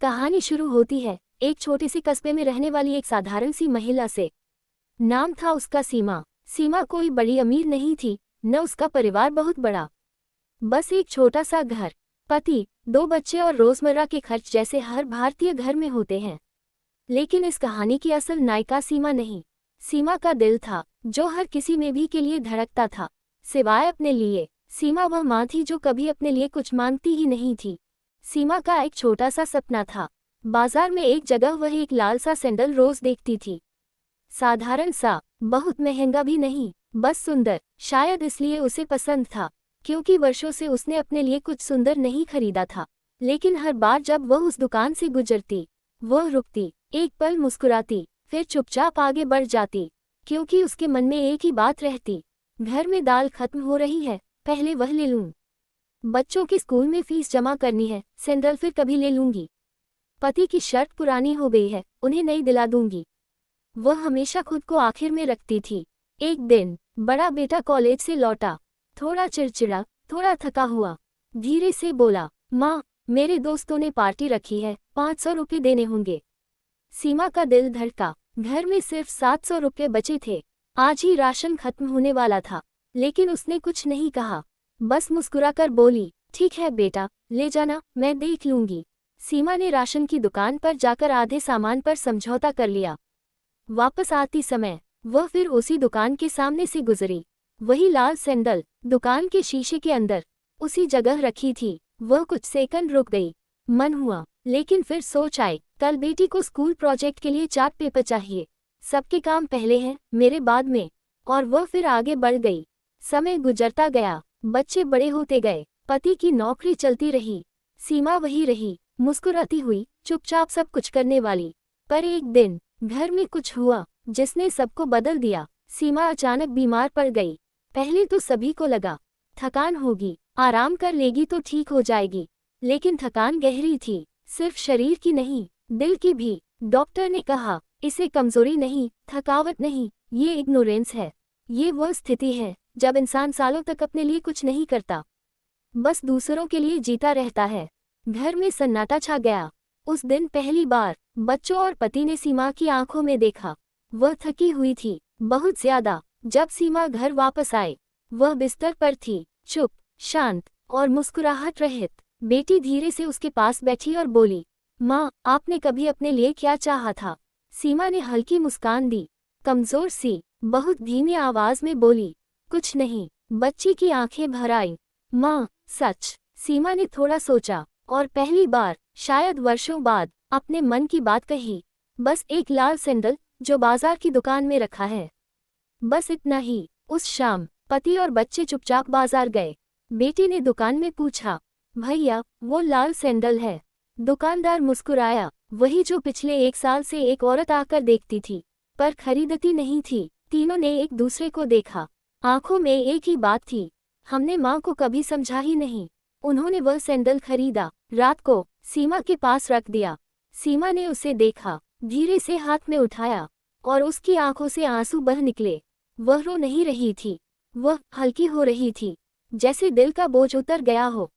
कहानी शुरू होती है एक छोटे से कस्बे में रहने वाली एक साधारण सी महिला से। नाम था उसका सीमा। सीमा कोई बड़ी अमीर नहीं थी, न उसका परिवार बहुत बड़ा। बस एक छोटा सा घर, पति, 2 बच्चे और रोजमर्रा के खर्च जैसे हर भारतीय घर में होते हैं। लेकिन इस कहानी की असल नायिका सीमा नहीं। सीमा का दिल था, जो हर किसी में भी के लिए धड़कता था, सिवाय अपने लिए। सीमा वह माँ थी जो कभी अपने लिए कुछ मांगती ही नहीं थी। सीमा का एक छोटा सा सपना था। बाजार में एक जगह वह एक लाल सा सैंडल रोज देखती थी। साधारण सा, बहुत महंगा भी नहीं, बस सुंदर। शायद इसलिए उसे पसंद था, क्योंकि वर्षों से उसने अपने लिए कुछ सुंदर नहीं खरीदा था। लेकिन हर बार जब वह उस दुकान से गुजरती, वह रुकती, एक पल मुस्कुराती, फिर चुपचाप आगे बढ़ जाती, क्योंकि उसके मन में एक ही बात रहती, घर में दाल खत्म हो रही है, पहले वह ले लूं। बच्चों के स्कूल में फीस जमा करनी है, सैंडल फिर कभी ले लूंगी। पति की शर्ट पुरानी हो गई है, उन्हें नई दिला दूंगी। वह हमेशा खुद को आखिर में रखती थी। एक दिन बड़ा बेटा कॉलेज से लौटा, थोड़ा चिड़चिड़ा, थोड़ा थका हुआ। धीरे से बोला, माँ, मेरे दोस्तों ने पार्टी रखी है, 500 रुपये देने होंगे। सीमा का दिल धड़का। घर में सिर्फ 700 रुपये बचे थे। आज ही राशन खत्म होने वाला था। लेकिन उसने कुछ नहीं कहा, बस मुस्कुराकर बोली, ठीक है बेटा, ले जाना, मैं देख लूंगी। सीमा ने राशन की दुकान पर जाकर आधे सामान पर समझौता कर लिया। वापस आती समय वह फिर उसी दुकान के सामने से गुजरी। वही लाल सैंडल दुकान के शीशे के अंदर उसी जगह रखी थी। वह कुछ सेकंड रुक गई, मन हुआ, लेकिन फिर सोच आई, कल बेटी को स्कूल प्रोजेक्ट के लिए चार्ट पेपर चाहिए। सबके काम पहले हैं, मेरे बाद में। और वह फिर आगे बढ़ गई। समय गुजरता गया, बच्चे बड़े होते गए, पति की नौकरी चलती रही। सीमा वही रही, मुस्कुराती हुई, चुपचाप सब कुछ करने वाली। पर एक दिन घर में कुछ हुआ जिसने सबको बदल दिया। सीमा अचानक बीमार पड़ गई। पहले तो सभी को लगा थकान होगी, आराम कर लेगी तो ठीक हो जाएगी। लेकिन थकान गहरी थी, सिर्फ शरीर की नहीं, दिल की भी। डॉक्टर ने कहा, इसे कमजोरी नहीं, थकावट नहीं, ये इग्नोरेंस है। ये वह स्थिति है जब इंसान सालों तक अपने लिए कुछ नहीं करता, बस दूसरों के लिए जीता रहता है। घर में सन्नाटा छा गया। उस दिन पहली बार बच्चों और पति ने सीमा की आंखों में देखा। वह थकी हुई थी, बहुत ज्यादा। जब सीमा घर वापस आई, वह बिस्तर पर थी, चुप, शांत और मुस्कुराहट रहित। बेटी धीरे से उसके पास बैठी और बोली, माँ, आपने कभी अपने लिए क्या चाहा था? सीमा ने हल्की मुस्कान दी, कमजोर सी, बहुत धीमी आवाज में बोली, कुछ नहीं। बच्ची की आंखें भर आईं। माँ, सच? सीमा ने थोड़ा सोचा और पहली बार, शायद वर्षों बाद, अपने मन की बात कही, बस एक लाल सैंडल जो बाजार की दुकान में रखा है। बस इतना ही। उस शाम पति और बच्चे चुपचाप बाजार गए। बेटी ने दुकान में पूछा, भैया, वो लाल सैंडल है? दुकानदार मुस्कुराया, वही जो पिछले 1 साल से एक औरत आकर देखती थी, पर खरीदती नहीं थी। तीनों ने एक दूसरे को देखा, आंखों में एक ही बात थी, हमने माँ को कभी समझा ही नहीं। उन्होंने वह सैंडल खरीदा, रात को सीमा के पास रख दिया। सीमा ने उसे देखा, धीरे से हाथ में उठाया, और उसकी आंखों से आंसू बह निकले। वह रो नहीं रही थी, वह हल्की हो रही थी, जैसे दिल का बोझ उतर गया हो।